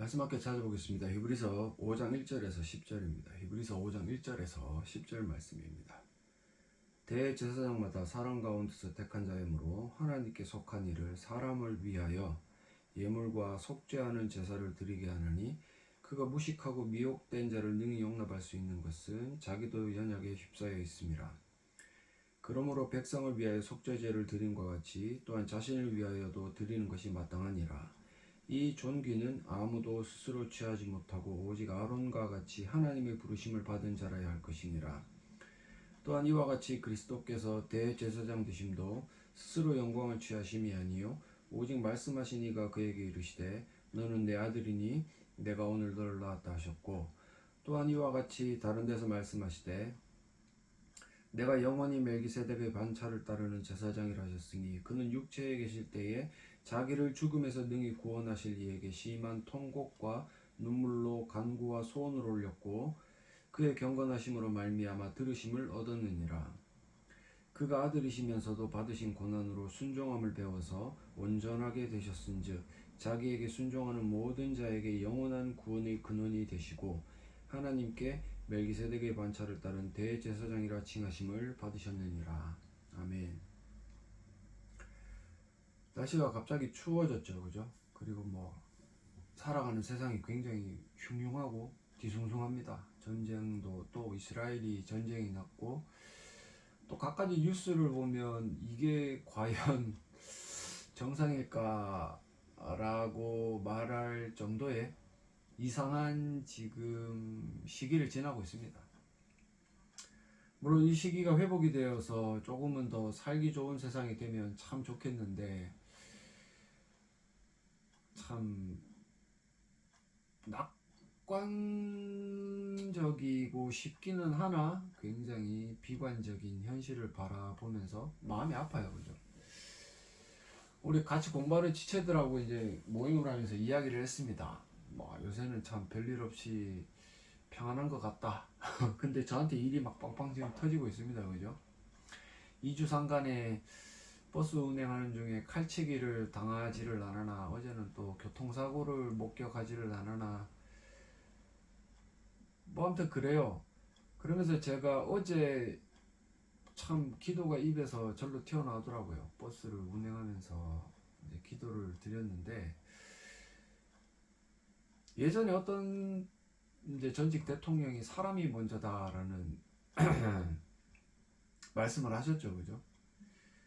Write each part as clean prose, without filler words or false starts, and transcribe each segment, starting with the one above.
말씀 함께 찾아보겠습니다. 히브리서 5장 1절에서 10절입니다. 히브리서 5장 1절에서 10절 말씀입니다. 대제사장마다 사람 가운데서 택한 자이므로 하나님께 속한 이를 사람을 위하여 예물과 속죄하는 제사를 드리게 하느니 그가 무식하고 미혹된 자를 능히 용납할 수 있는 것은 자기도 연약에 휩싸여 있음이라. 그러므로 백성을 위하여 속죄제를 드림과 같이 또한 자신을 위하여도 드리는 것이 마땅하니라. 이 존귀는 아무도 스스로 취하지 못하고 오직 아론과 같이 하나님의 부르심을 받은 자라야 할 것이니라. 또한 이와 같이 그리스도께서 대제사장 되심도 스스로 영광을 취하심이 아니요 오직 말씀하신 이가 그에게 이르시되 너는 내 아들이니 내가 오늘 너를 낳았다 하셨고, 또한 이와 같이 다른 데서 말씀하시되 내가 영원히 멜기세덱의 반차를 따르는 제사장이라 하셨으니 그는 육체에 계실 때에 자기를 죽음에서 능히 구원하실 이에게 심한 통곡과 눈물로 간구와 소원을 올렸고 그의 경건하심으로 말미암아 들으심을 얻었느니라. 그가 아들이시면서도 받으신 고난으로 순종함을 배워서 온전하게 되셨은즉 자기에게 순종하는 모든 자에게 영원한 구원의 근원이 되시고 하나님께 멜기세덱의 반차를 따른 대제사장이라 칭하심을 받으셨느니라. 아멘. 날씨가 갑자기 추워졌죠, 그죠? 그리고 살아가는 세상이 굉장히 흉흉하고 뒤숭숭합니다. 전쟁도 또 이스라엘이 전쟁이 났고 또 갖가지 뉴스를 보면 이게 과연 정상일까라고 말할 정도의 이상한 지금 시기를 지나고 있습니다. 물론 이 시기가 회복이 되어서 조금은 더 살기 좋은 세상이 되면 참 좋겠는데 참 낙관적이고 싶기는 하나 굉장히 비관적인 현실을 바라보면서 마음이 아파요, 그죠? 우리 같이 공부하는 지체들하고 이제 모임을 하면서 이야기를 했습니다. 요새는 참 별일 없이 평안한 것 같다. 근데 저한테 일이 막 빵빵 지금 터지고 있습니다, 그죠? 2주 상간에 버스 운행하는 중에 칼치기를 당하지를 않으나 어제는 또 교통사고를 목격하지를 않으나 아무튼 그래요. 그러면서 제가 어제 참 기도가 입에서 절로 튀어나오더라고요. 버스를 운행하면서 이제 기도를 드렸는데 예전에 어떤 이제 전직 대통령이 사람이 먼저다라는 말씀을 하셨죠, 그죠?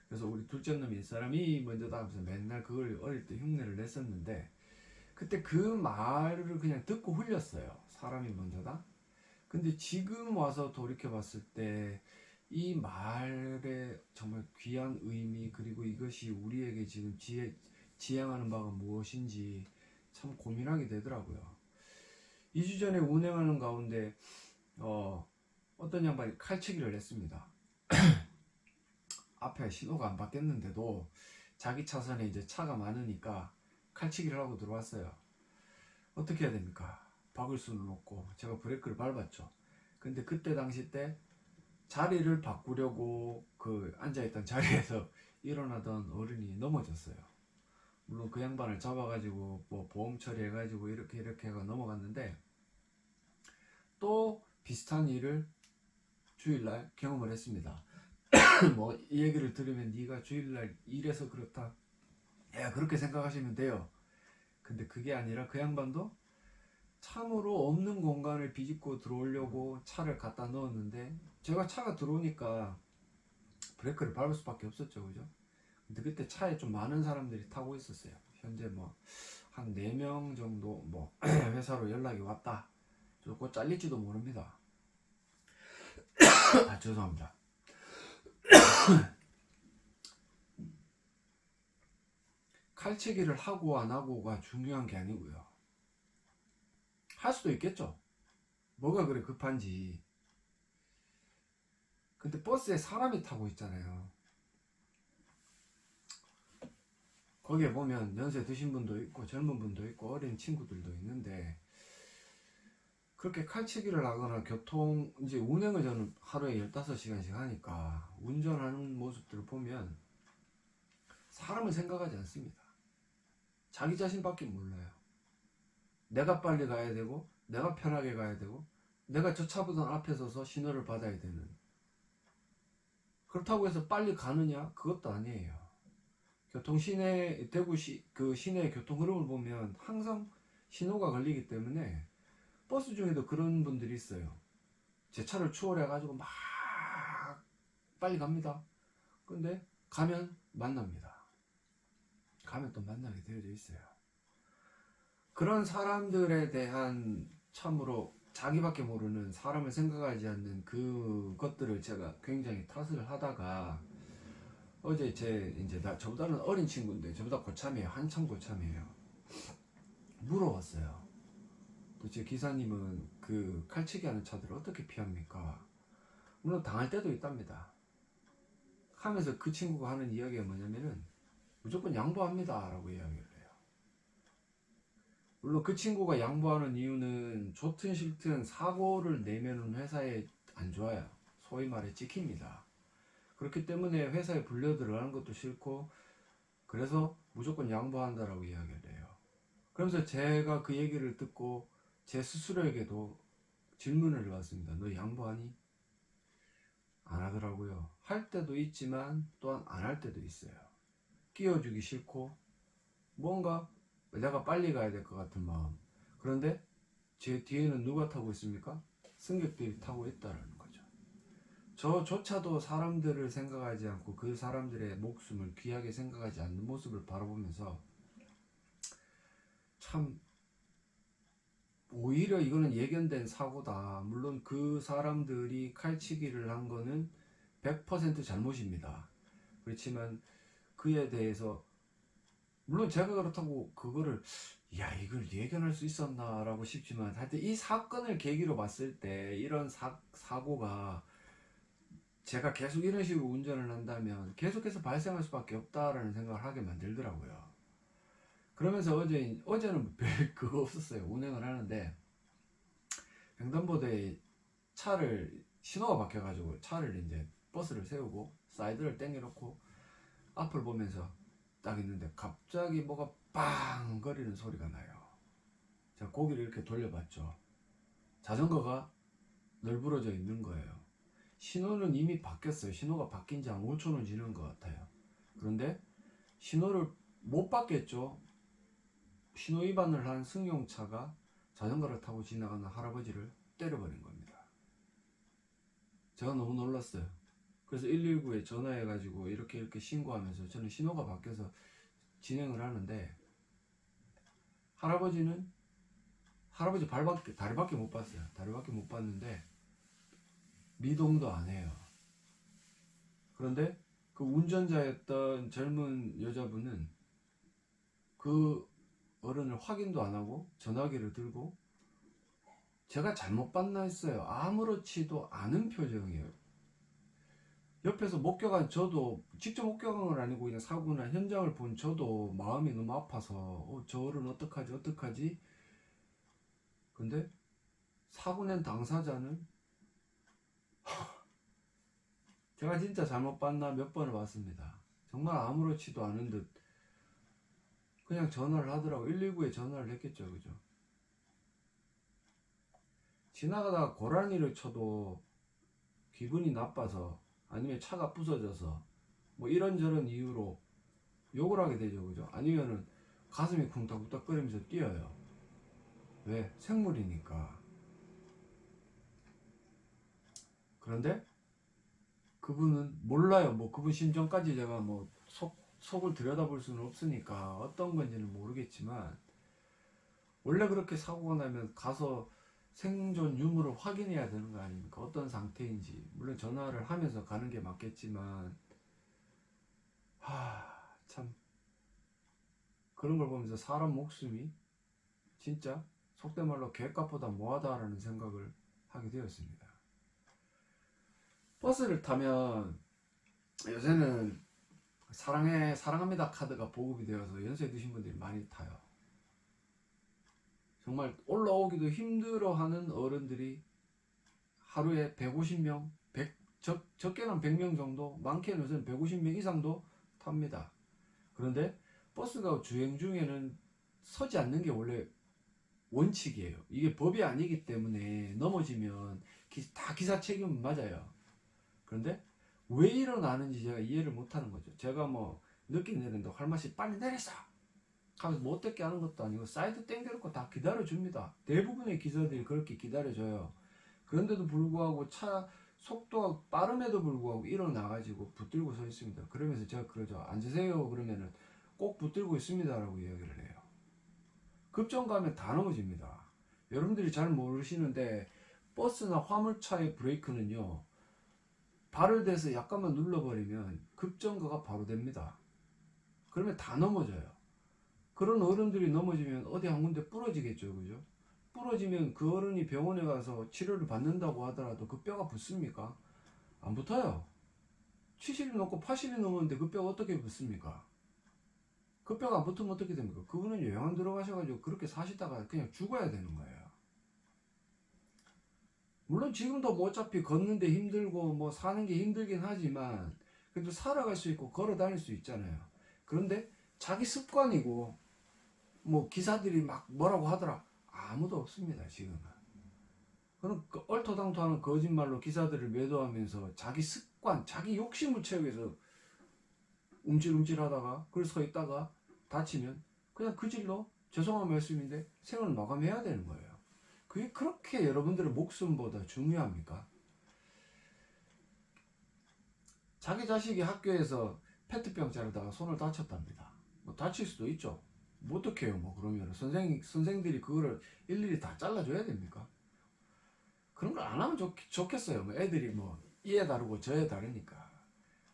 그래서 우리 둘째 놈이 사람이 먼저다 하면서 맨날 그걸 어릴 때 흉내를 냈었는데 그때 그 말을 그냥 듣고 흘렸어요. 사람이 먼저다. 근데 지금 와서 돌이켜 봤을 때 이 말의 정말 귀한 의미 그리고 이것이 우리에게 지금 지향하는 바가 무엇인지 참 고민하게 되더라고요. 2주 전에 운행하는 가운데 어떤 양반이 칼치기를 했습니다. 앞에 신호가 안 바뀌었는데도 자기 차선에 이제 차가 많으니까 칼치기를 하고 들어왔어요. 어떻게 해야 됩니까? 박을 수는 없고 제가 브레이크를 밟았죠. 근데 그때 당시 때 자리를 바꾸려고 그 앉아있던 자리에서 일어나던 어른이 넘어졌어요. 물론 그 양반을 잡아가지고 보험 처리해가지고 이렇게 해가 넘어갔는데 또 비슷한 일을 주일날 경험을 했습니다. 이 얘기를 들으면 네가 주일날 일해서 그렇다, 그렇게 생각하시면 돼요. 근데 그게 아니라 그 양반도 참으로 없는 공간을 비집고 들어오려고 차를 갖다 넣었는데 제가 차가 들어오니까 브레이크를 밟을 수밖에 없었죠, 그죠? 근데 그때 차에 좀 많은 사람들이 타고 있었어요. 현재 한 4명 정도 회사로 연락이 왔다. 곧 잘릴지도 모릅니다. 죄송합니다. 칼치기를 하고 안 하고가 중요한 게 아니고요. 할 수도 있겠죠. 뭐가 그래 급한지. 근데 버스에 사람이 타고 있잖아요. 거기에 보면 연세 드신 분도 있고 젊은 분도 있고 어린 친구들도 있는데 그렇게 칼치기를 하거나 이제 운행을 저는 하루에 15시간씩 하니까 운전하는 모습들을 보면 사람을 생각하지 않습니다. 자기 자신밖에 몰라요. 내가 빨리 가야 되고 내가 편하게 가야 되고 내가 저 차보다 앞에 서서 신호를 받아야 되는, 그렇다고 해서 빨리 가느냐? 그것도 아니에요. 교통 시내 대구시 그 시내 교통 흐름을 보면 항상 신호가 걸리기 때문에 버스 중에도 그런 분들이 있어요. 제 차를 추월해 가지고 막 빨리 갑니다. 근데 가면 만납니다. 가면 또 만나게 되어져 있어요. 그런 사람들에 대한 참으로 자기밖에 모르는, 사람을 생각하지 않는 그것들을 제가 굉장히 탓을 하다가 어제 이제 저보다는 어린 친구인데 저보다 고참이에요. 한참 고참이에요. 물어봤어요. 도대체 기사님은 그 칼치기 하는 차들을 어떻게 피합니까? 물론 당할 때도 있답니다. 하면서 그 친구가 하는 이야기가 뭐냐면은 무조건 양보합니다 라고 이야기를 해요. 물론 그 친구가 양보하는 이유는 좋든 싫든 사고를 내면은 회사에 안 좋아요. 소위 말해 찍힙니다. 그렇기 때문에 회사에 불려 들어가는 것도 싫고 그래서 무조건 양보한다라고 이야기를 해요. 그러면서 제가 그 얘기를 듣고 제 스스로에게도 질문을 해봤습니다. 너 양보하니? 안 하더라고요. 할 때도 있지만 또한 안 할 때도 있어요. 끼워주기 싫고 뭔가 내가 빨리 가야 될 것 같은 마음. 그런데 제 뒤에는 누가 타고 있습니까? 승객들이 타고 있다는 거죠. 저조차도 사람들을 생각하지 않고 그 사람들의 목숨을 귀하게 생각하지 않는 모습을 바라보면서 참 오히려 이거는 예견된 사고다. 물론 그 사람들이 칼치기를 한 거는 100% 잘못입니다. 그렇지만 그에 대해서 물론 제가 그렇다고 그거를 야 이걸 예견할 수 있었나 라고 싶지만 하여튼 이 사건을 계기로 봤을 때 이런 사고가 제가 계속 이런 식으로 운전을 한다면 계속해서 발생할 수밖에 없다라는 생각을 하게 만들더라고요. 그러면서 어제는 별 그거 없었어요. 운행을 하는데 횡단보도에 차를 신호가 바뀌어가지고 차를 이제 버스를 세우고 사이드를 당겨놓고 앞을 보면서 딱 있는데 갑자기 뭐가 빵 거리는 소리가 나요. 제가 고개를 이렇게 돌려봤죠. 자전거가 널브러져 있는 거예요. 신호는 이미 바뀌었어요. 신호가 바뀐 지 한 5초는 지난 것 같아요. 그런데 신호를 못 받겠죠. 신호 위반을 한 승용차가 자전거를 타고 지나가는 할아버지를 때려버린 겁니다. 제가 너무 놀랐어요. 그래서 119에 전화해가지고 이렇게 신고하면서 저는 신호가 바뀌어서 진행을 하는데 할아버지 다리밖에 못 봤어요. 다리밖에 못 봤는데 미동도 안 해요. 그런데 그 운전자였던 젊은 여자분은 그 어른을 확인도 안 하고 전화기를 들고 제가 잘못 봤나 했어요. 아무렇지도 않은 표정이에요. 옆에서 목격한 저도, 직접 목격한 건 아니고 그냥 사고나 현장을 본 저도 마음이 너무 아파서 저 어른 어떡하지? 근데 사고 낸 당사자는 제가 진짜 잘못 봤나 몇 번을 봤습니다. 정말 아무렇지도 않은 듯 그냥 전화를 하더라고. 119에 전화를 했겠죠. 그죠? 지나가다가 고라니를 쳐도 기분이 나빠서 아니면 차가 부서져서 뭐 이런저런 이유로 욕을 하게 되죠. 그죠? 아니면은 가슴이 쿵닥쿵닥거리면서 뛰어요. 왜? 생물이니까. 그런데 그분은 몰라요. 뭐 그분 심정까지 제가 뭐 속을 들여다볼 수는 없으니까 어떤 건지는 모르겠지만 원래 그렇게 사고가 나면 가서 생존 유무를 확인해야 되는 거 아닙니까? 어떤 상태인지. 물론 전화를 하면서 가는 게 맞겠지만 참 그런 걸 보면서 사람 목숨이 진짜 속된 말로 갯값보다 뭐하다라는 생각을 하게 되었습니다. 버스를 타면 요새는 사랑합니다 카드가 보급이 되어서 연세 드신 분들이 많이 타요. 정말 올라오기도 힘들어하는 어른들이 하루에 150명, 적게는 100명 정도, 많게는 요새는 150명 이상도 탑니다. 그런데 버스가 주행 중에는 서지 않는 게 원래 원칙이에요. 이게 법이 아니기 때문에 넘어지면 다 기사 책임은 맞아요. 그런데 왜 일어나는지 제가 이해를 못하는 거죠. 제가 뭐 늦게 내린다 할맛이 빨리 내렸어 하면서 못 듣게 하는 것도 아니고 사이드 땡겨놓고 다 기다려줍니다. 대부분의 기사들이 그렇게 기다려줘요. 그런데도 불구하고 차 속도가 빠름에도 불구하고 일어나가지고 붙들고 서 있습니다. 그러면서 제가 그러죠. 앉으세요 그러면은 꼭 붙들고 있습니다 라고 이야기를 해요. 급정 가면 다 넘어집니다. 여러분들이 잘 모르시는데 버스나 화물차의 브레이크는요, 발을 대서 약간만 눌러버리면 급정거가 바로 됩니다. 그러면 다 넘어져요. 그런 어른들이 넘어지면 어디 한 군데 부러지겠죠, 그죠? 부러지면 그 어른이 병원에 가서 치료를 받는다고 하더라도 그 뼈가 붙습니까? 안 붙어요. 70이 넘고 80이 넘었는데 그 뼈가 어떻게 붙습니까? 그 뼈가 안 붙으면 어떻게 됩니까? 그분은 요양원 들어가셔가지고 그렇게 사시다가 그냥 죽어야 되는 거예요. 물론 지금도 뭐 어차피 걷는데 힘들고 뭐 사는 게 힘들긴 하지만 그래도 살아갈 수 있고 걸어 다닐 수 있잖아요. 그런데 자기 습관이고 뭐 기사들이 막 뭐라고 하더라, 아무도 없습니다 지금은. 그런 얼토당토하는 거짓말로 기사들을 매도하면서 자기 습관, 자기 욕심을 채우기 위해서 움찔움찔 하다가 그래서 서 있다가 다치면 그냥 그 질로 죄송한 말씀인데 생을 마감해야 되는 거예요. 그게 그렇게 여러분들의 목숨보다 중요합니까? 자기 자식이 학교에서 페트병 자르다가 손을 다쳤답니다. 뭐 다칠 수도 있죠. 뭐 어떡해요 뭐. 그러면 선생들이 그거를 일일이 다 잘라줘야 됩니까? 그런 걸 안 하면 좋겠어요. 뭐 애들이 뭐 이에 다르고 저에 다르니까.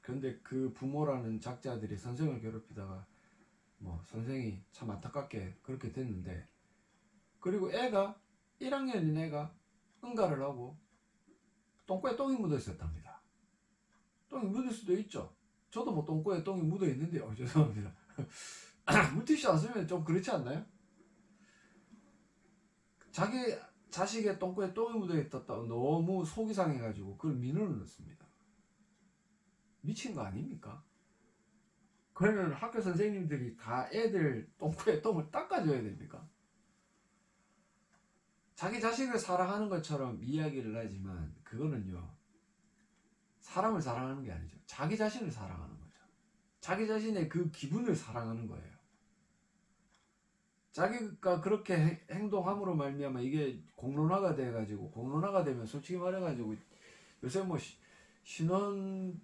그런데 그 부모라는 작자들이 선생을 괴롭히다가 뭐 선생이 참 안타깝게 그렇게 됐는데, 그리고 애가 1학년인 애가 응가를 하고 똥꼬에 똥이 묻어 있었답니다. 똥이 묻을 수도 있죠. 저도 뭐 똥꼬에 똥이 묻어 있는데요. 죄송합니다. 물티슈 안 쓰면 좀 그렇지 않나요? 자기 자식의 똥꼬에 똥이 묻어 있었다 너무 속이 상해가지고 그걸 민원을 넣습니다. 미친 거 아닙니까? 그러면 학교 선생님들이 다 애들 똥꼬에 똥을 닦아줘야 됩니까? 자기 자식을 사랑하는 것처럼 이야기를 하지만 그거는요, 사람을 사랑하는 게 아니죠. 자기 자신을 사랑하는 거죠. 자기 자신의 그 기분을 사랑하는 거예요. 자기가 그렇게 행동함으로 말미암아 이게 공론화가 돼가지고, 공론화가 되면 솔직히 말해가지고 요새 뭐 신원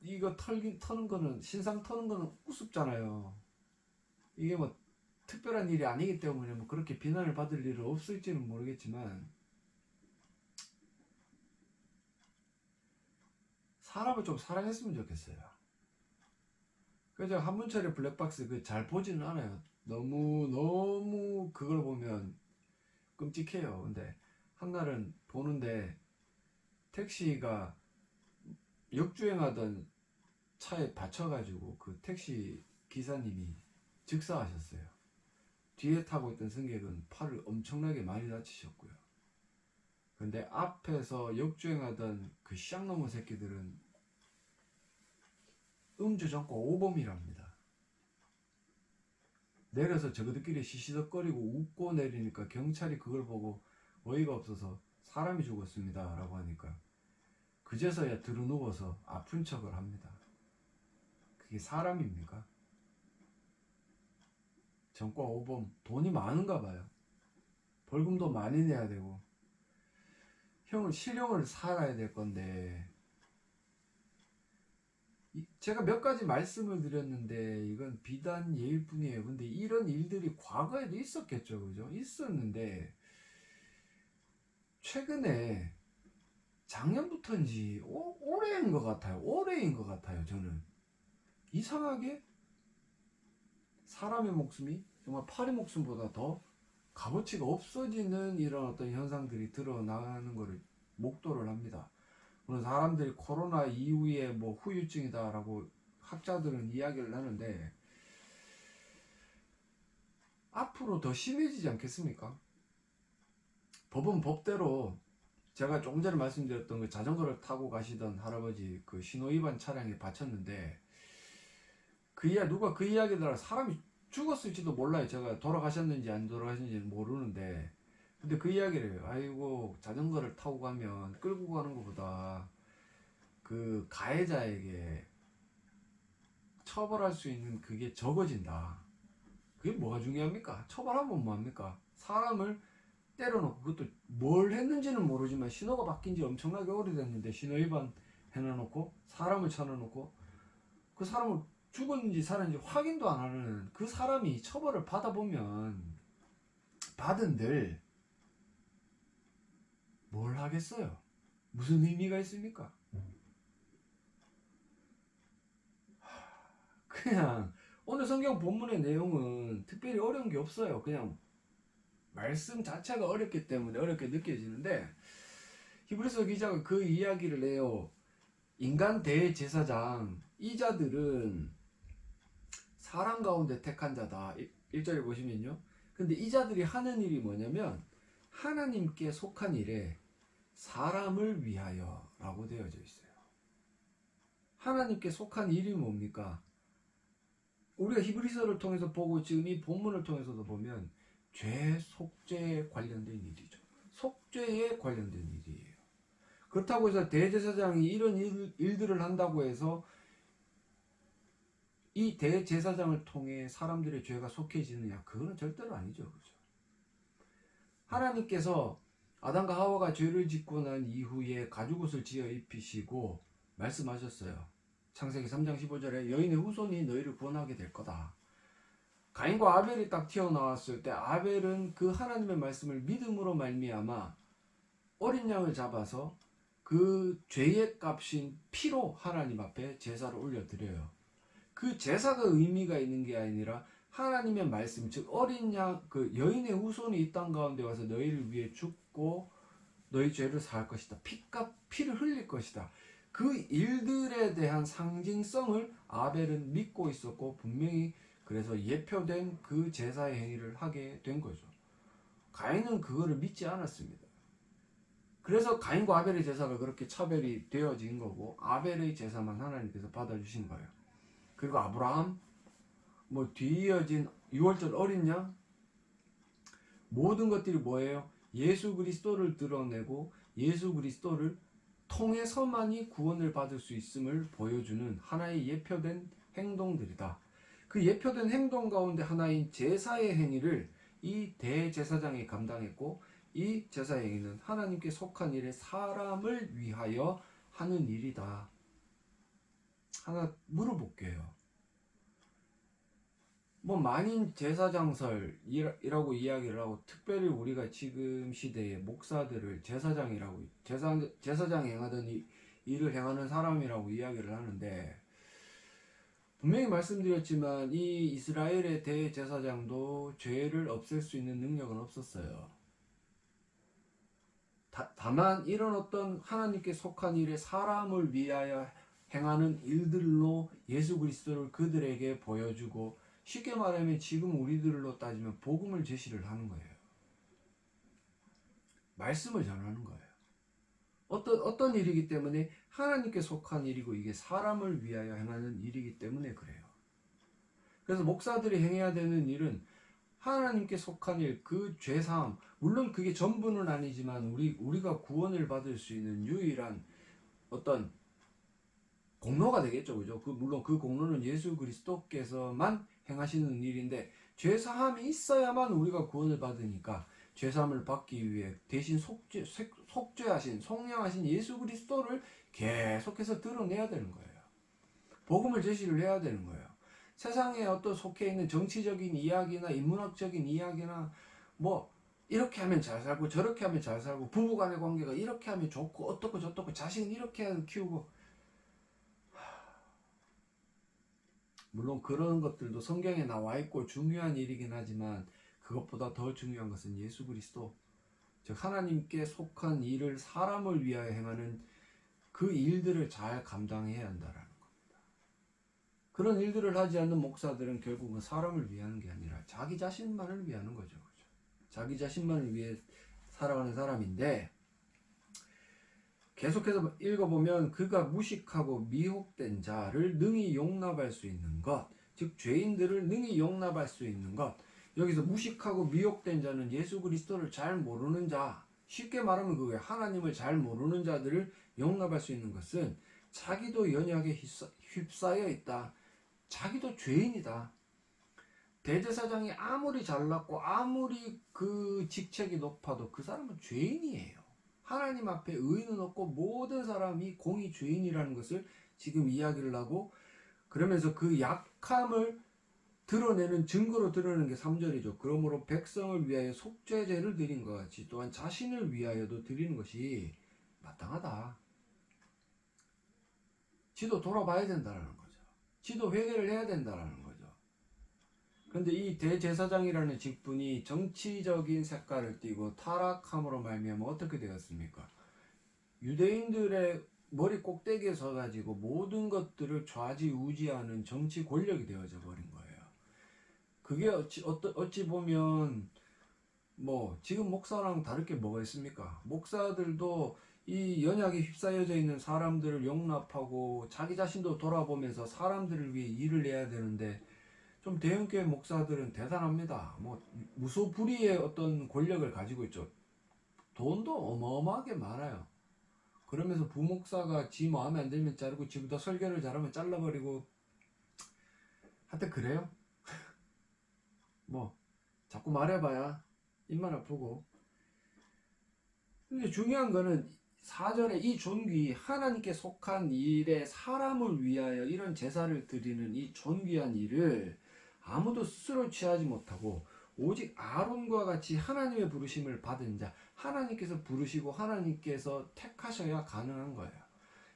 이거 터는 거는, 신상 터는 거는 우습잖아요. 이게 뭐 특별한 일이 아니기 때문에 뭐 그렇게 비난을 받을 일은 없을지는 모르겠지만 사람을 좀 사랑했으면 좋겠어요. 그래서 한문철의 블랙박스 그 잘 보지는 않아요. 너무 그걸 보면 끔찍해요. 근데 한날은 보는데 택시가 역주행하던 차에 받쳐가지고 그 택시 기사님이 즉사하셨어요. 뒤에 타고 있던 승객은 팔을 엄청나게 많이 다치셨고요. 근데 앞에서 역주행하던 그 쌍놈의 새끼들은 음주전과 오범이랍니다. 내려서 저거들끼리 시시덕거리고 웃고 내리니까 경찰이 그걸 보고 어이가 없어서 사람이 죽었습니다 라고 하니까 그제서야 들어누워서 아픈 척을 합니다. 그게 사람입니까? 전과 오범 돈이 많은가 봐요. 벌금도 많이 내야 되고 형은 실형을 살아야 될 건데, 제가 몇 가지 말씀을 드렸는데 이건 비단 예일 뿐이에요. 근데 이런 일들이 과거에도 있었겠죠, 그죠? 있었는데 최근에 작년부터인지 올해인 것 같아요. 저는 이상하게 사람의 목숨이 정말 파리 목숨보다 더 값어치가 없어지는 이런 어떤 현상들이 드러나는 것을 목도를 합니다. 물론 사람들이 코로나 이후에 뭐 후유증이다라고 학자들은 이야기를 하는데 앞으로 더 심해지지 않겠습니까? 법은 법대로, 제가 조금 전에 말씀드렸던 그 자전거를 타고 가시던 할아버지 그 신호위반 차량에 받쳤는데 누가 그 이야기를 하라 사람이 죽었을지도 몰라요. 제가 돌아가셨는지 안 돌아가셨는지 모르는데 근데 그 이야기를 해요. 아이고, 자전거를 타고 가면 끌고 가는 것보다 그 가해자에게 처벌할 수 있는 그게 적어진다. 그게 뭐가 중요합니까? 처벌하면 뭐합니까? 사람을 때려놓고, 그것도 뭘 했는지는 모르지만 신호가 바뀐 지 엄청나게 오래됐는데 신호 위반 해놔놓고 사람을 쳐넣어놓고 그 사람을 죽었는지 살았는지 확인도 안 하는 그 사람이 처벌을 받아보면 받은들 뭘 하겠어요? 무슨 의미가 있습니까? 그냥 오늘 성경 본문의 내용은 특별히 어려운 게 없어요. 그냥 말씀 자체가 어렵기 때문에 어렵게 느껴지는데, 히브리서 기자가 그 이야기를 해요. 인간 대제사장 이 자들은 사람 가운데 택한 자다. 1절에 보시면요. 근데 이 자들이 하는 일이 뭐냐면 하나님께 속한 일에 사람을 위하여 라고 되어져 있어요. 하나님께 속한 일이 뭡니까? 우리가 히브리서를 통해서 보고 지금 이 본문을 통해서도 보면 죄 속죄에 관련된 일이죠. 속죄에 관련된 일이에요. 그렇다고 해서 대제사장이 이런 일들을 한다고 해서 이 대제사장을 통해 사람들의 죄가 속해지느냐? 그거는 절대로 아니죠. 그죠? 하나님께서 아담과 하와가 죄를 짓고 난 이후에 가죽옷을 지어 입히시고 말씀하셨어요. 창세기 3장 15절에 여인의 후손이 너희를 구원하게 될 거다. 가인과 아벨이 딱 튀어나왔을 때 아벨은 그 하나님의 말씀을 믿음으로 말미암아 어린 양을 잡아서 그 죄의 값인 피로 하나님 앞에 제사를 올려드려요. 그 제사가 의미가 있는 게 아니라 하나님의 말씀, 즉 어린 양, 그 여인의 후손이 이 땅 가운데 와서 너희를 위해 죽고 너희 죄를 사할 것이다. 피를 흘릴 것이다. 그 일들에 대한 상징성을 아벨은 믿고 있었고 분명히 그래서 예표된 그 제사의 행위를 하게 된 거죠. 가인은 그거를 믿지 않았습니다. 그래서 가인과 아벨의 제사가 그렇게 차별이 되어진 거고 아벨의 제사만 하나님께서 받아주신 거예요. 그리고 아브라함, 뭐 뒤이어진 6월절 어린 양, 모든 것들이 뭐예요? 예수 그리스도를 드러내고 예수 그리스도를 통해서만이 구원을 받을 수 있음을 보여주는 하나의 예표된 행동들이다. 그 예표된 행동 가운데 하나인 제사의 행위를 이 대제사장이 감당했고 이 제사의 행위는 하나님께 속한 일에 사람을 위하여 하는 일이다. 하나 물어볼게요. 뭐 만인 제사장설이라고 이야기를 하고 특별히 우리가 지금 시대에 목사들을 제사장이라고 제사장 행하던 일을 행하는 사람이라고 이야기를 하는데 분명히 말씀드렸지만 이 이스라엘의 대제사장도 죄를 없앨 수 있는 능력은 없었어요. 다만 이런 어떤 하나님께 속한 일에 사람을 위하여 행하는 일들로 예수 그리스도를 그들에게 보여주고 쉽게 말하면 지금 우리들로 따지면 복음을 제시를 하는 거예요. 말씀을 전하는 거예요. 어떤 일이기 때문에 하나님께 속한 일이고 이게 사람을 위하여 행하는 일이기 때문에 그래요. 그래서 목사들이 행해야 되는 일은 하나님께 속한 일, 그 죄사함, 물론 그게 전부는 아니지만 우리가 구원을 받을 수 있는 유일한 어떤 공로가 되겠죠. 그죠? 물론 그 공로는 예수 그리스도께서만 행하시는 일인데 죄사함이 있어야만 우리가 구원을 받으니까 죄사함을 받기 위해 대신 속죄하신 속량하신 예수 그리스도를 계속해서 드러내야 되는 거예요. 복음을 제시를 해야 되는 거예요. 세상에 어떤 속해 있는 정치적인 이야기나 인문학적인 이야기나 뭐 이렇게 하면 잘 살고 저렇게 하면 잘 살고 부부간의 관계가 이렇게 하면 좋고 어떻고 저떻고 자식은 이렇게 키우고 물론 그런 것들도 성경에 나와 있고 중요한 일이긴 하지만 그것보다 더 중요한 것은 예수 그리스도, 즉 하나님께 속한 일을 사람을 위하여 행하는 그 일들을 잘 감당해야 한다라는 겁니다. 그런 일들을 하지 않는 목사들은 결국은 사람을 위하는 게 아니라 자기 자신만을 위하는 거죠. 그죠? 자기 자신만을 위해 살아가는 사람인데 계속해서 읽어보면 그가 무식하고 미혹된 자를 능히 용납할 수 있는 것, 즉 죄인들을 능히 용납할 수 있는 것, 여기서 무식하고 미혹된 자는 예수 그리스도를 잘 모르는 자, 쉽게 말하면 그거예요. 하나님을 잘 모르는 자들을 용납할 수 있는 것은 자기도 연약에 휩싸여 있다. 자기도 죄인이다. 대제사장이 아무리 잘났고 아무리 그 직책이 높아도 그 사람은 죄인이에요. 하나님 앞에 의는 없고 모든 사람이 공히 죄인이라는 것을 지금 이야기를 하고, 그러면서 그 약함을 드러내는 증거로 드러내는 게 3절이죠. 그러므로 백성을 위하여 속죄제를 드린 것 같이 또한 자신을 위하여도 드리는 것이 마땅하다. 지도 돌아봐야 된다는 거죠. 지도 회개를 해야 된다는 거죠. 그런데 이 대제사장이라는 직분이 정치적인 색깔을 띠고 타락함으로 말미암아 어떻게 되었습니까? 유대인들의 머리 꼭대기에 서가지고 모든 것들을 좌지우지하는 정치 권력이 되어져 버린 거예요. 그게 어찌 보면 뭐 지금 목사랑 다를 게 뭐가 있습니까? 목사들도 이 연약에 휩싸여져 있는 사람들을 용납하고 자기 자신도 돌아보면서 사람들을 위해 일을 해야 되는데, 좀 대형교회 목사들은 대단합니다. 뭐 무소불위의 어떤 권력을 가지고 있죠. 돈도 어마어마하게 많아요. 그러면서 부목사가 지 마음에 안 들면 자르고 지보다 설교를 잘하면 잘라버리고, 하여튼 그래요. 뭐 자꾸 말해봐야 입만 아프고. 근데 중요한 거는 4절에 이 존귀, 하나님께 속한 일에 사람을 위하여 이런 제사를 드리는 이 존귀한 일을 아무도 스스로 취하지 못하고 오직 아론과 같이 하나님의 부르심을 받은 자, 하나님께서 부르시고 하나님께서 택하셔야 가능한 거예요.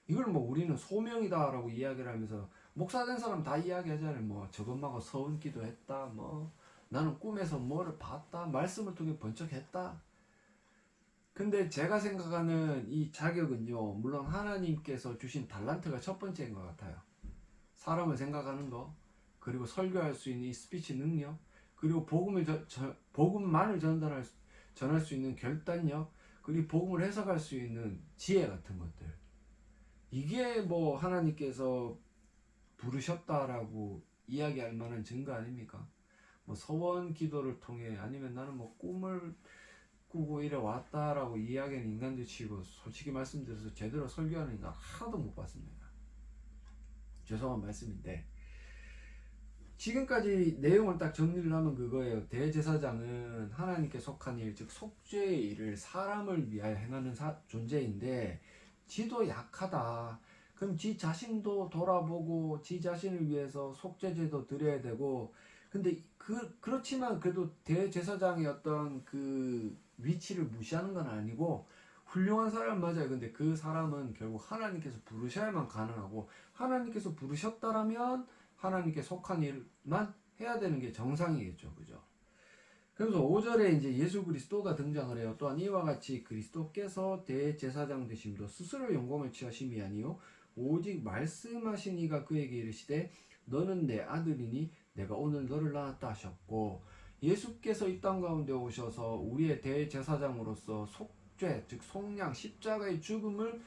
이걸 뭐 우리는 소명이다라고 이야기를 하면서, 목사 된 사람 다 이야기하잖아요. 뭐 저것마고 서운 기도했다, 뭐 나는 꿈에서 뭐를 봤다, 말씀을 통해 번쩍했다. 근데 제가 생각하는 이 자격은요, 물론 하나님께서 주신 달란트가 첫 번째인 것 같아요. 사람을 생각하는 거, 그리고 설교할 수 있는 이 스피치 능력, 그리고 복음만을 전할 수 있는 결단력, 그리고 복음을 해석할 수 있는 지혜 같은 것들. 이게 뭐 하나님께서 부르셨다라고 이야기할 만한 증거 아닙니까? 뭐 서원 기도를 통해, 아니면 나는 뭐 꿈을 꾸고 이래 왔다라고 이야기하는 인간들 치고, 솔직히 말씀드려서 제대로 설교하는 인간 하나도 못 봤습니다. 죄송한 말씀인데, 지금까지 내용을 딱 정리를 하면 그거예요. 대제사장은 하나님께 속한 일, 즉 속죄의 일을 사람을 위하여 행하는 존재인데 지도 약하다. 그럼 지 자신도 돌아보고 지 자신을 위해서 속죄제도 드려야 되고, 근데 그렇지만 그래도 대제사장의 어떤 그 위치를 무시하는 건 아니고 훌륭한 사람 맞아요. 근데 그 사람은 결국 하나님께서 부르셔야만 가능하고, 하나님께서 부르셨다라면 하나님께 속한 일만 해야 되는 게 정상이겠죠. 그죠? 그래서 5절에 이제 예수 그리스도가 등장을 해요. 또한 이와 같이 그리스도께서 대제사장 되심도 스스로 영광을 취하심이 아니요 오직 말씀하신 이가 그에게 이르시되 너는 내 아들이니 내가 오늘 너를 낳았다 하셨고, 예수께서 이 땅 가운데 오셔서 우리의 대제사장으로서 속죄, 즉 속량, 십자가의 죽음을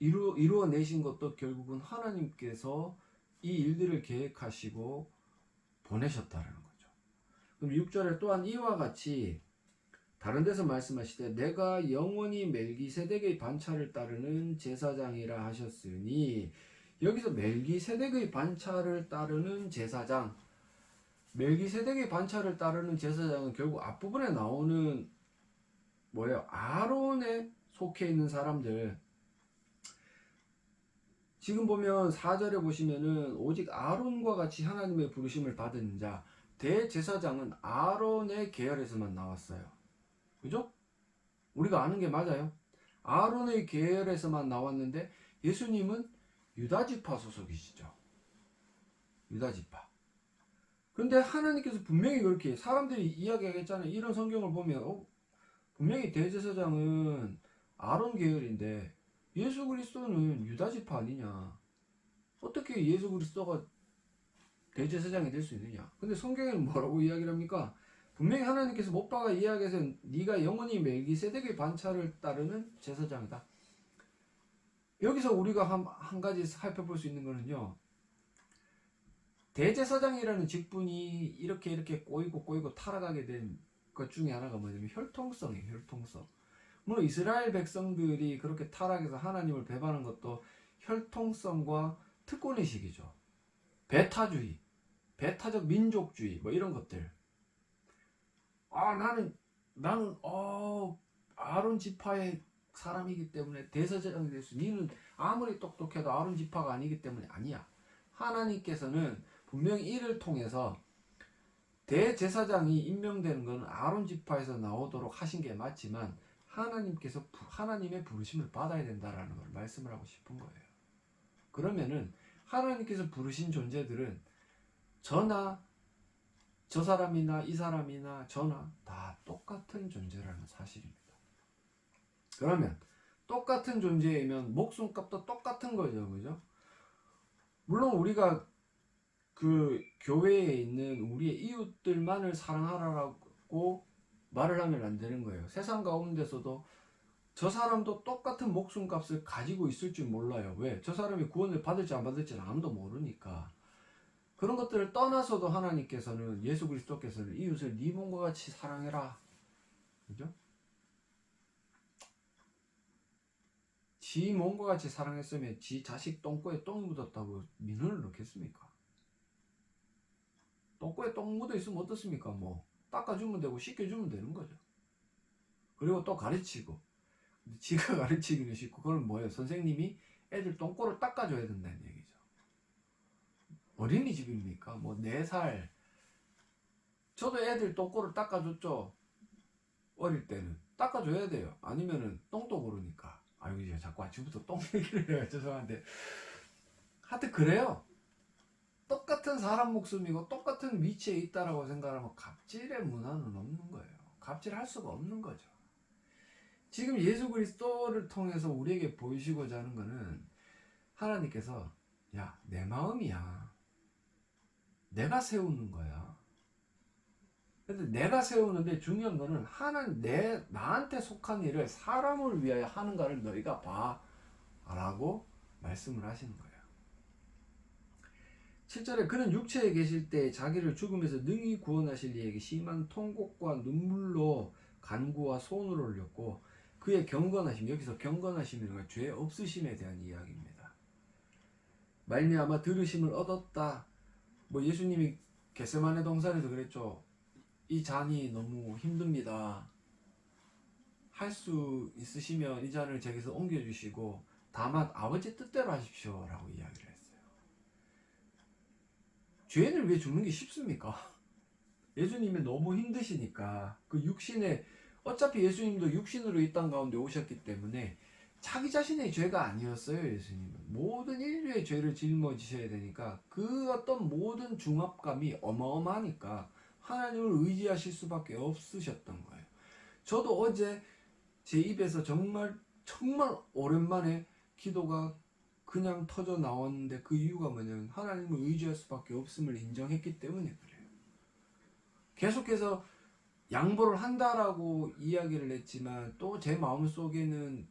이루어내신 것도 결국은 하나님께서 이 일들을 계획하시고 보내셨다는 거죠. 그럼 6절에 또한 이와 같이 다른 데서 말씀하시되 내가 영원히 멜기세덱의 반차를 따르는 제사장이라 하셨으니, 여기서 멜기세덱의 반차를 따르는 제사장, 멜기세덱의 반차를 따르는 제사장은 결국 앞부분에 나오는 뭐예요? 아론에 속해 있는 사람들. 지금 보면 4절에 보시면은 오직 아론과 같이 하나님의 부르심을 받은 자, 대제사장은 아론의 계열에서만 나왔어요. 그죠? 우리가 아는 게 맞아요. 아론의 계열에서만 나왔는데 예수님은 유다지파 소속이시죠. 유다지파. 근데 하나님께서 분명히 그렇게 사람들이 이야기하겠잖아요. 이런 성경을 보면 분명히 대제사장은 아론 계열인데 예수 그리스도는 유다지파 아니냐. 어떻게 예수 그리스도가 대제사장이 될 수 있느냐. 근데 성경에는 뭐라고 이야기를 합니까? 분명히 하나님께서 못 박아 이야기해서 네가 영원히 멜기세덱의 반차를 따르는 제사장이다. 여기서 우리가 한 가지 살펴볼 수 있는 거는요, 대제사장이라는 직분이 이렇게 꼬이고 타락하게 된 것 중에 하나가 뭐냐면 혈통성이에요. 혈통성. 물론 이스라엘 백성들이 그렇게 타락해서 하나님을 배반한 것도 혈통성과 특권의식이죠. 배타주의, 배타적 민족주의 뭐 이런 것들. 나는 아론 지파의 사람이기 때문에 대제사장이 될 수. 니는 아무리 똑똑해도 아론 지파가 아니기 때문에 아니야. 하나님께서는 분명히 이를 통해서 대제사장이 임명되는 것은 아론 지파에서 나오도록 하신 게 맞지만 하나님께서 하나님의 부르심을 받아야 된다라는 걸 말씀을 하고 싶은 거예요. 그러면은 하나님께서 부르신 존재들은 저나 저 사람이나 이 사람이나 저나 다 똑같은 존재라는 사실입니다. 그러면 똑같은 존재이면 목숨값도 똑같은 거죠. 그죠? 물론 우리가 그 교회에 있는 우리의 이웃들만을 사랑하라고 말을 하면 안 되는 거예요. 세상 가운데서도 저 사람도 똑같은 목숨값을 가지고 있을 줄 몰라요. 왜? 저 사람이 구원을 받을지 안 받을지는 아무도 모르니까. 그런 것들을 떠나서도 하나님께서는, 예수 그리스도께서는 이웃을 네 몸과 같이 사랑해라. 그죠? 지 몸과 같이 사랑했으면 지 자식 똥꼬에 똥이 묻었다고 민원을 넣겠습니까? 똥꼬에 똥 묻어 있으면 어떻습니까? 뭐 닦아주면 되고 씻겨주면 되는 거죠. 그리고 또 가르치고, 지가 가르치기는 쉽고, 그건 뭐예요? 선생님이 애들 똥꼬를 닦아줘야 된다는 얘기죠. 어린이집입니까? 뭐 4살. 저도 애들 똥꼬를 닦아줬죠. 어릴 때는 닦아줘야 돼요. 아니면은 똥도 고르니까. 아유, 이제 자꾸 아침부터 똥 얘기를 해요. 죄송한데 하여튼 그래요. 똑같은 사람 목숨이고 똑같은 위치에 있다라고 생각하면 갑질의 문화는 없는 거예요. 갑질할 수가 없는 거죠. 지금 예수 그리스도를 통해서 우리에게 보이시고자 하는 거는, 하나님께서 야, 내 마음이야. 내가 세우는 거야. 근데 내가 세우는데 중요한 거는 나한테 속한 일을 사람을 위하여 하는가를 너희가 봐 라고 말씀을 하시는 거예요. 7절에 그는 육체에 계실 때 자기를 죽음에서 능히 구원하실 이에게 심한 통곡과 눈물로 간구와 소원을 올렸고, 그의 경건하심, 여기서 경건하심이란 죄 없으심에 대한 이야기입니다. 말미암아 들으심을 얻었다. 뭐 예수님이 겟세마네 동산에서 그랬죠. 이 잔이 너무 힘듭니다. 할 수 있으시면 이 잔을 제게서 옮겨주시고 다만 아버지 뜻대로 하십시오 라고 이야기를 했어요. 죄인을 왜 죽는 게 쉽습니까? 예수님이 너무 힘드시니까. 그 육신에, 어차피 예수님도 육신으로 이 땅 가운데 오셨기 때문에 자기 자신의 죄가 아니었어요. 예수님은 모든 인류의 죄를 짊어지셔야 되니까 그 어떤 모든 중압감이 어마어마하니까 하나님을 의지하실 수밖에 없으셨던 거예요. 저도 어제 제 입에서 정말 오랜만에 기도가 그냥 터져 나왔는데, 그 이유가 뭐냐면 하나님을 의지할 수밖에 없음을 인정했기 때문에 그래요. 계속해서 양보를 한다라고 이야기를 했지만 또 제 마음속에는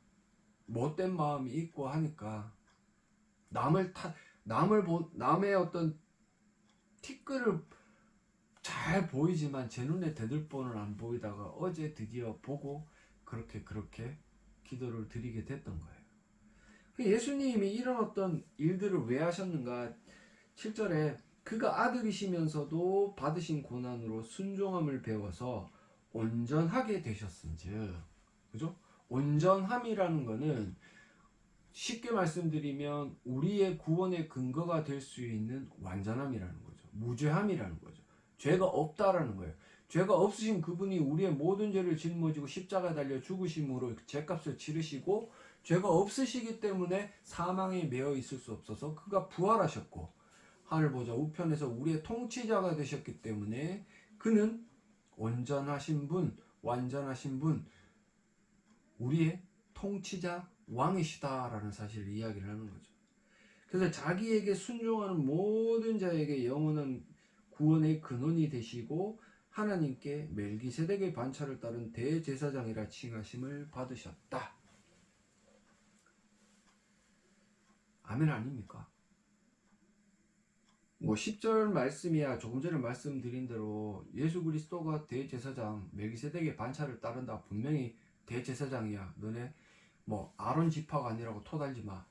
못된 마음이 있고 하니까 남의 어떤 티끌을 잘 보이지만 제 눈에 대들보는 안 보이다가 어제 드디어 보고 그렇게 기도를 드리게 됐던 거예요. 예수님이 이런 어떤 일들을 왜 하셨는가? 7절에 그가 아들이시면서도 받으신 고난으로 순종함을 배워서 온전하게 되셨은즉. 그죠? 온전함이라는 거는 쉽게 말씀드리면 우리의 구원의 근거가 될 수 있는 완전함이라는 거죠. 무죄함이라는 거죠. 죄가 없다라는 거예요. 죄가 없으신 그분이 우리의 모든 죄를 짊어지고 십자가에 달려 죽으심으로 죄값을 치르시고, 죄가 없으시기 때문에 사망에 매여 있을 수 없어서 그가 부활하셨고 하늘 보좌 우편에서 우리의 통치자가 되셨기 때문에 그는 온전하신 분, 완전하신 분, 우리의 통치자, 왕이시다라는 사실을 이야기를 하는 거죠. 그래서 자기에게 순종하는 모든 자에게 영원한 구원의 근원이 되시고 하나님께 멜기세덱의 반차를 따른 대제사장이라 칭하심을 받으셨다. 아멘 아닙니까? 뭐 10절 말씀이야 조금 전에 말씀드린 대로 예수 그리스도가 대제사장 멜기세덱의 반차를 따른다. 분명히 대제사장이야. 너네 뭐 아론 지파가 아니라고 토달지 마.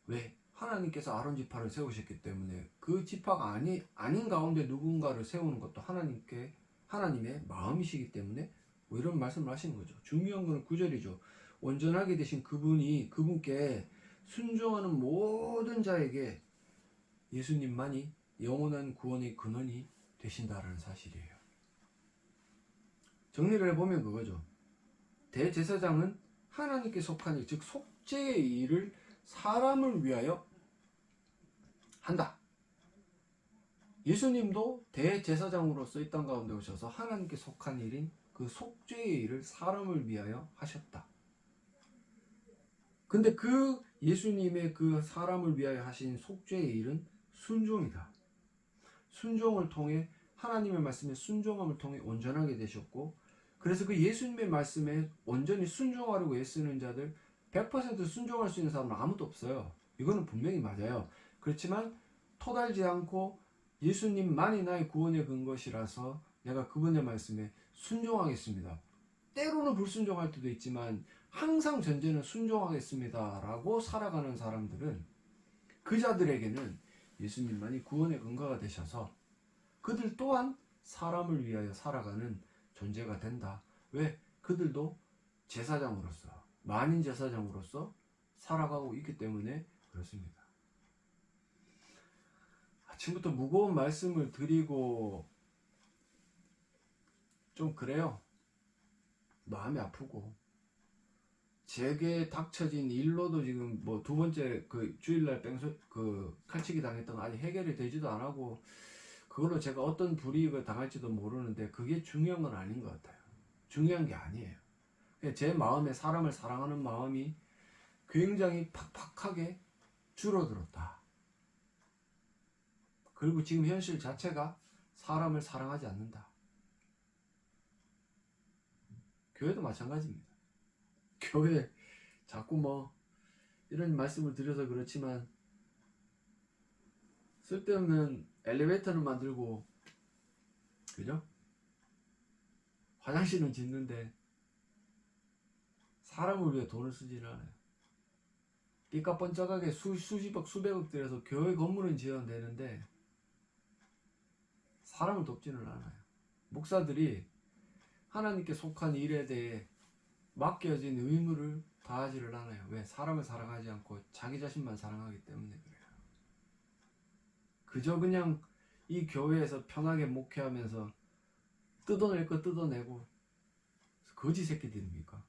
왜? 하나님께서 아론 지파를 세우셨기 때문에 그 지파가 아닌 가운데 누군가를 세우는 것도 하나님의 마음이시기 때문에 뭐 이런 말씀을 하시는 거죠. 중요한 건 9절이죠. 온전하게 되신 그분께 순종하는 모든 자에게 예수님만이 영원한 구원의 근원이 되신다라는 사실이에요. 정리를 해보면 그거죠. 대제사장은 하나님께 속한 일, 즉 속죄의 일을 사람을 위하여 한다. 예수님도 대제사장으로서 이 땅 가운데 오셔서 하나님께 속한 일인 그 속죄의 일을 사람을 위하여 하셨다. 근데 그 예수님의 그 사람을 위하여 하신 속죄의 일은 순종이다. 순종을 통해 하나님의 말씀에 순종함을 통해 온전하게 되셨고, 그래서 그 예수님의 말씀에 온전히 순종하려고 애쓰는 자들 100% 순종할 수 있는 사람은 아무도 없어요. 이거는 분명히 맞아요. 그렇지만 토달지 않고 예수님만이 나의 구원의 근것이라서 내가 그분의 말씀에 순종하겠습니다. 때로는 불순종할 때도 있지만 항상 전제는 순종하겠습니다 라고 살아가는 사람들은, 그 자들에게는 예수님만이 구원의 근거가 되셔서 그들 또한 사람을 위하여 살아가는 존재가 된다. 왜? 그들도 제사장으로서, 만인 제사장으로서 살아가고 있기 때문에 그렇습니다. 아침부터 무거운 말씀을 드리고 좀 그래요. 마음이 아프고, 제게 닥쳐진 일로도 지금 뭐 두 번째 그 주일날 칼치기 당했던 거 아직 해결이 되지도 않고, 그걸로 제가 어떤 불이익을 당할지도 모르는데 그게 중요한 건 아닌 것 같아요. 중요한 게 아니에요. 제 마음에 사람을 사랑하는 마음이 굉장히 팍팍하게 줄어들었다. 그리고 지금 현실 자체가 사람을 사랑하지 않는다. 교회도 마찬가지입니다. 교회 자꾸 뭐 이런 말씀을 드려서 그렇지만 쓸데없는 엘리베이터는 만들고, 그죠? 화장실은 짓는데 사람을 위해 돈을 쓰지는 않아요. 삐까뻔쩍하게 수십억 수백억 들여서 교회 건물은 지어내는데 사람을 돕지는 않아요. 목사들이 하나님께 속한 일에 대해 맡겨진 의무를 다하지를 않아요. 왜? 사람을 사랑하지 않고 자기 자신만 사랑하기 때문에 그래요. 그저 그냥 이 교회에서 편하게 목회하면서 뜯어낼 거 뜯어내고 거지 새끼들입니까?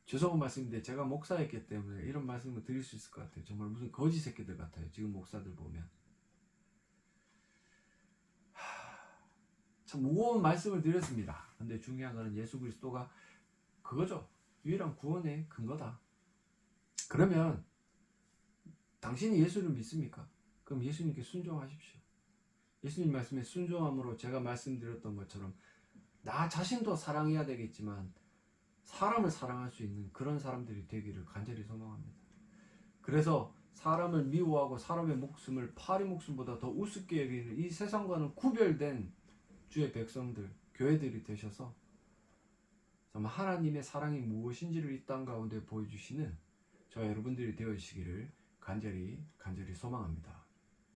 죄송한 말씀인데 제가 목사였기 때문에 이런 말씀을 드릴 수 있을 것 같아요. 정말 무슨 거지 새끼들 같아요. 지금 목사들 보면. 참 무거운 말씀을 드렸습니다. 근데 중요한 거는 예수 그리스도가 그거죠. 유일한 구원의 근거다. 그러면 당신이 예수를 믿습니까? 그럼 예수님께 순종하십시오. 예수님 말씀에 순종함으로 제가 말씀드렸던 것처럼 나 자신도 사랑해야 되겠지만 사람을 사랑할 수 있는 그런 사람들이 되기를 간절히 소망합니다. 그래서 사람을 미워하고 사람의 목숨을 파리 목숨보다 더 우습게 여기는 이 세상과는 구별된 주의 백성들, 교회들이 되셔서 정말 하나님의 사랑이 무엇인지를 이 땅 가운데 보여주시는 저와 여러분들이 되어주시기를 간절히 소망합니다.